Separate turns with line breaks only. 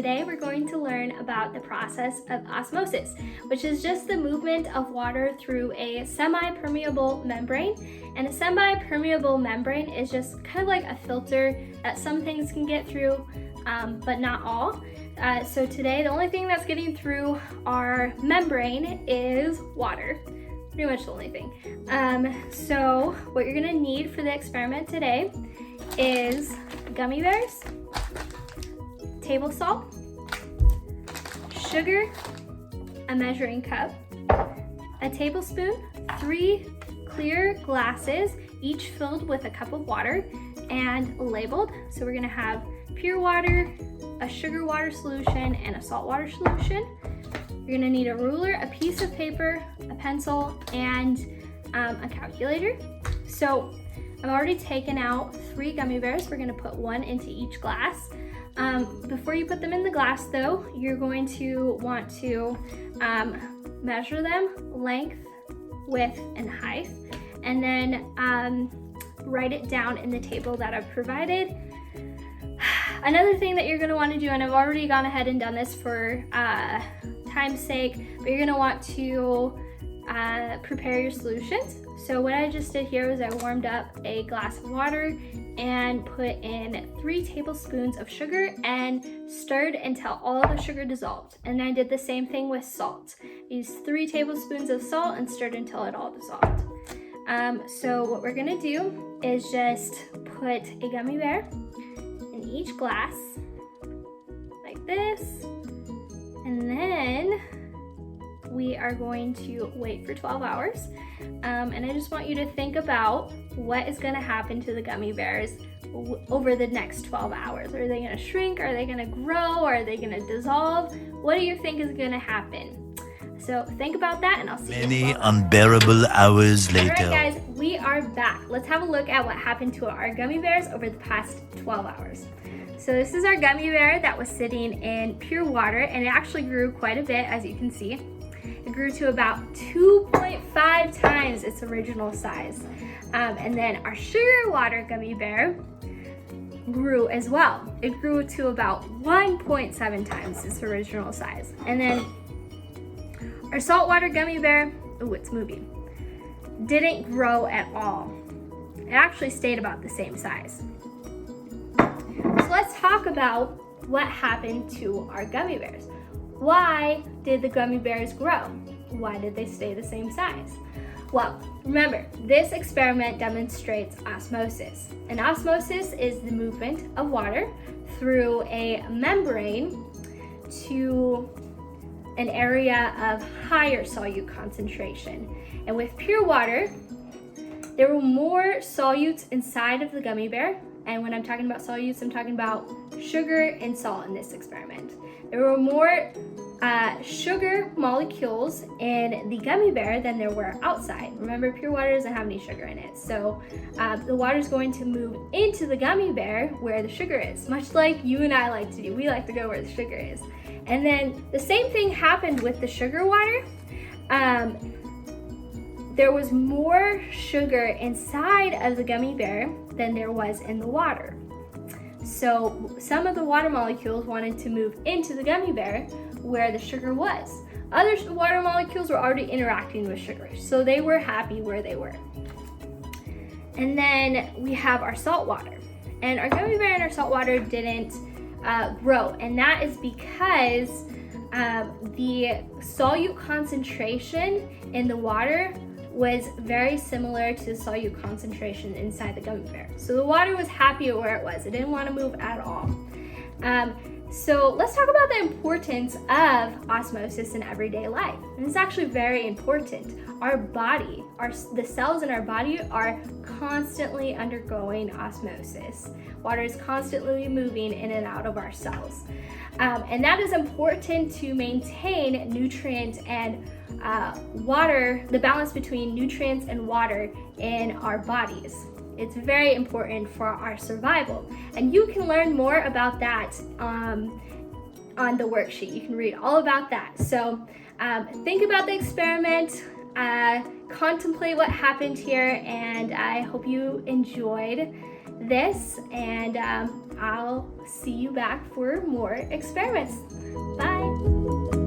today we're going to learn about the process of osmosis, which is just the movement of water through a semi-permeable membrane. And a semi-permeable membrane is just kind of like a filter that some things can get through, but not all. So today the only thing that's getting through our membrane is water. Pretty much the only thing. So what you're gonna need for the experiment today is gummy bears, table salt, sugar, a measuring cup, a tablespoon, 3 clear glasses, each filled with a cup of water and labeled. So we're gonna have pure water, a sugar water solution, and a salt water solution. You're gonna need a ruler, a piece of paper, a pencil, and a calculator. So I've already taken out 3 gummy bears. We're gonna put 1 into each glass. Before you put them in the glass though, you're going to want to measure them, length, width, and height, and then write it down in the table that I've provided. Another thing that you're gonna wanna do, and I've already gone ahead and done this for time's sake, but you're gonna want to prepare your solutions. So what I just did here was I warmed up a glass of water and put in 3 tablespoons of sugar and stirred until all the sugar dissolved. And I did the same thing with salt. Used 3 tablespoons of salt and stirred until it all dissolved. So what we're gonna do is just put a gummy bear in each glass, like this, and then we are going to wait for 12 hours. And I just want you to think about what is gonna happen to the gummy bears over the next 12 hours. Are they gonna shrink? Are they gonna grow? Are they gonna dissolve? What do you think is gonna happen? So think about that, and I'll see you in 12 hours.
Many unbearable hours later.
All right, guys, we are back. Let's have a look at what happened to our gummy bears over the past 12 hours. So this is our gummy bear that was sitting in pure water, and it actually grew quite a bit, as you can see. It grew to about 2.5 times its original size. And then our sugar water gummy bear grew as well. It grew to about 1.7 times its original size. And then our saltwater gummy bear, oh, it's moving, didn't grow at all. It actually stayed about the same size. So let's talk about what happened to our gummy bears. Why did the gummy bears grow? Why did they stay the same size? Well, remember, this experiment demonstrates osmosis. And osmosis is the movement of water through a membrane to an area of higher solute concentration. And with pure water, there were more solutes inside of the gummy bear. And when I'm talking about solutes, I'm talking about sugar and salt in this experiment. There were more sugar molecules in the gummy bear than there were outside. Remember, pure water doesn't have any sugar in it. So the water is going to move into the gummy bear where the sugar is, much like you and I like to do. We like to go where the sugar is. And then the same thing happened with the sugar water. There was more sugar inside of the gummy bear than there was in the water. So some of the water molecules wanted to move into the gummy bear where the sugar was. Other water molecules were already interacting with sugar, so they were happy where they were. And then we have our salt water. And our gummy bear and our salt water didn't grow, and that is because the solute concentration in the water was very similar to the solute concentration inside the gummy bear. So the water was happy at where it was. It didn't want to move at all. So let's talk about the importance of osmosis in everyday life. And it's actually very important. Our body, the cells in our body are constantly undergoing osmosis. Water is constantly moving in and out of our cells. And that is important to maintain nutrient and water, the balance between nutrients and water in our bodies. It's very important for our survival. And you can learn more about that on the worksheet. You can read all about that. So think about the experiment, contemplate what happened here, and I hope you enjoyed this, and I'll see you back for more experiments. Bye.